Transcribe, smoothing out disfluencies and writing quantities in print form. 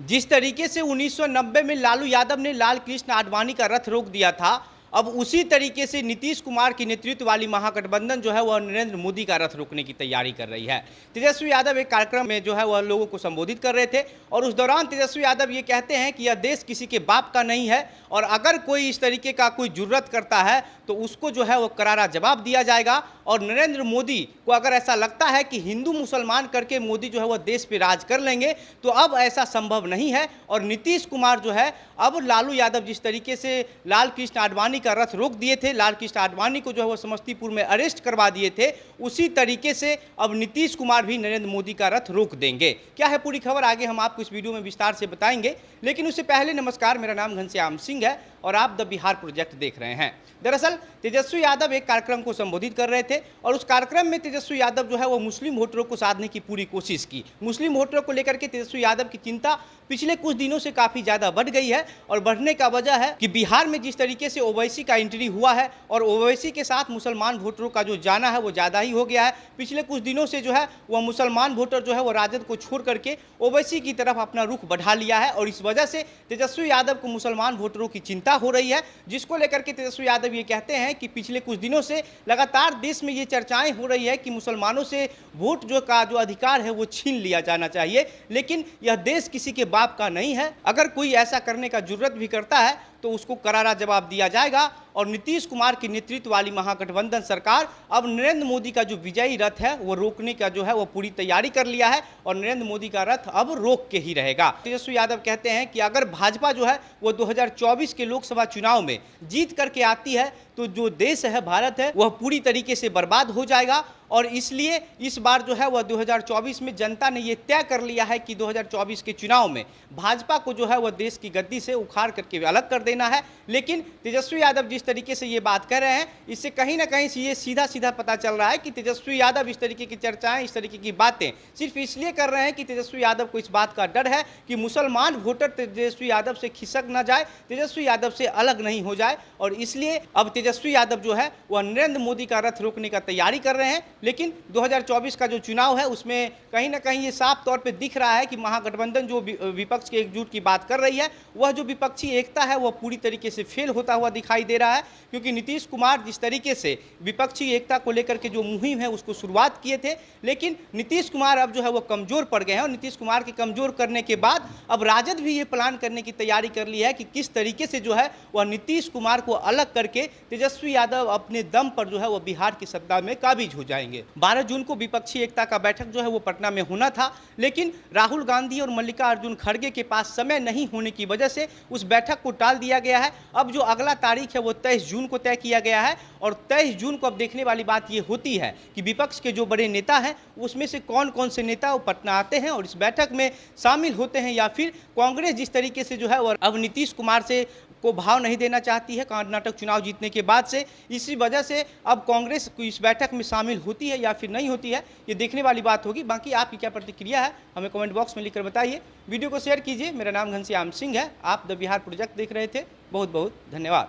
जिस तरीके से 1990 में लालू यादव ने लाल कृष्ण आडवाणी का रथ रोक दिया था, अब उसी तरीके से नीतीश कुमार की नेतृत्व वाली महागठबंधन जो है वह नरेंद्र मोदी का रथ रोकने की तैयारी कर रही है। तेजस्वी यादव एक कार्यक्रम में जो है वह लोगों को संबोधित कर रहे थे और उस दौरान तेजस्वी यादव ये कहते हैं कि यह देश किसी के बाप का नहीं है और अगर कोई इस तरीके का कोई जुर्रत करता है तो उसको जो है वो करारा जवाब दिया जाएगा। और नरेंद्र मोदी को अगर ऐसा लगता है कि हिंदू मुसलमान करके मोदी जो है वह देश पे राज कर लेंगे तो अब ऐसा संभव नहीं है। और नीतीश कुमार जो है अब लालू यादव जिस तरीके से लाल कृष्ण आडवाणी का रथ रोक दिए थे, लाल कृष्ण आडवाणी को जो है वो समस्तीपुर में अरेस्ट करवा दिए थे, उसी तरीके से अब नीतीश कुमार भी नरेंद्र मोदी का रथ रोक देंगे। क्या है पूरी खबर, आगे हम आपको इस वीडियो में विस्तार से बताएंगे, लेकिन उससे पहले नमस्कार, मेरा नाम घनश्याम सिंह है और आप द बिहार प्रोजेक्ट देख रहे हैं। दरअसल तेजस्वी यादव एक कार्यक्रम को संबोधित कर रहे थे और उस कार्यक्रम में तेजस्वी यादव जो है वो मुस्लिम वोटरों को साधने की पूरी कोशिश की। मुस्लिम वोटरों को लेकर के तेजस्वी यादव की चिंता पिछले कुछ दिनों से काफ़ी ज़्यादा बढ़ गई है और बढ़ने का वजह है कि बिहार में जिस तरीके से ओवैसी का एंट्री हुआ है और ओवैसी के साथ मुसलमान वोटरों का जो जाना है वो ज़्यादा ही हो गया है। पिछले कुछ दिनों से जो है वह मुसलमान वोटर जो है वो राजद को छोड़ करके ओवैसी की तरफ अपना रुख बढ़ा लिया है और इस वजह से तेजस्वी यादव को मुसलमान वोटरों की चिंता हो रही है, जिसको लेकर के तेजस्वी यादव ये कहते हैं कि पिछले कुछ दिनों से लगातार देश में ये चर्चाएं हो रही है कि मुसलमानों से वोट जो अधिकार है वो छीन लिया जाना चाहिए, लेकिन यह देश किसी के बाप का नहीं है। अगर कोई ऐसा करने का जुर्रत भी करता है तो उसको करारा जवाब दिया जाएगा। और नीतीश कुमार की नेतृत्व वाली महागठबंधन सरकार अब नरेंद्र मोदी का जो विजयी रथ है वो रोकने का जो है वो पूरी तैयारी कर लिया है और नरेंद्र मोदी का रथ अब रोक के ही रहेगा। तेजस्वी यादव कहते हैं कि अगर भाजपा जो है वो 2024 के लोकसभा चुनाव में जीत करके आती है तो जो देश है, भारत है, वह पूरी तरीके से बर्बाद हो जाएगा। और इसलिए इस बार जो है वह 2024 में जनता ने ये तय कर लिया है कि 2024 के चुनाव में भाजपा को जो है वह देश की गद्दी से उखाड़ करके अलग कर देना है। लेकिन तेजस्वी यादव जिस तरीके से ये बात कर रहे हैं, इससे कहीं ना कहीं ये सीधा सीधा पता चल रहा है कि तेजस्वी यादव इस तरीके की चर्चाएं, इस तरीके की बातें सिर्फ इसलिए कर रहे हैं कि तेजस्वी यादव को इस बात का डर है कि मुसलमान वोटर तेजस्वी यादव से खिसक ना जाए, तेजस्वी यादव से अलग नहीं हो जाए। और इसलिए अब तेजस्वी यादव जो है वह नरेंद्र मोदी का रथ रोकने का तैयारी कर रहे हैं। लेकिन 2024 का जो चुनाव है उसमें कहीं ना कहीं ये साफ तौर पे दिख रहा है कि महागठबंधन जो विपक्ष के एकजुट की बात कर रही है, वह जो विपक्षी एकता है वह पूरी तरीके से फेल होता हुआ दिखाई दे रहा है। क्योंकि नीतीश कुमार जिस तरीके से विपक्षी एकता को लेकर के जो मुहिम है उसको शुरुआत किए थे, लेकिन नीतीश कुमार अब जो है वो कमजोर पड़ गए हैं और नीतीश कुमार के कमजोर करने के बाद अब राजद भी ये प्लान करने की तैयारी कर ली है कि किस तरीके से जो है वह नीतीश कुमार को अलग करके तेजस्वी यादव अपने दम पर जो है वो बिहार की सत्ता में काबिज हो जाएंगे। 12 जून को विपक्षी एकता का बैठक जो है वो पटना में होना था, लेकिन राहुल गांधी और मल्लिकार्जुन खड़गे के पास समय नहीं होने की वजह से उस बैठक को टाल दिया गया है। अब जो अगला तारीख है वो 23 जून को तय किया गया है और 23 जून को अब देखने वाली बात ये होती है कि विपक्ष के जो बड़े नेता हैं उसमें से कौन कौन से नेता वो पटना आते हैं और इस बैठक में शामिल होते हैं, या फिर कांग्रेस जिस तरीके से जो है वो अब नीतीश कुमार से को भाव नहीं देना चाहती है कर्नाटक चुनाव जीतने के बाद से, इसी वजह से अब कांग्रेस इस बैठक में शामिल होती है या फिर नहीं होती है, ये देखने वाली बात होगी। बाकी आपकी क्या प्रतिक्रिया है हमें कमेंट बॉक्स में लिखकर बताइए। वीडियो को शेयर कीजिए। मेरा नाम घनश्याम सिंह है, आप द बिहार प्रोजेक्ट देख रहे थे। बहुत बहुत धन्यवाद।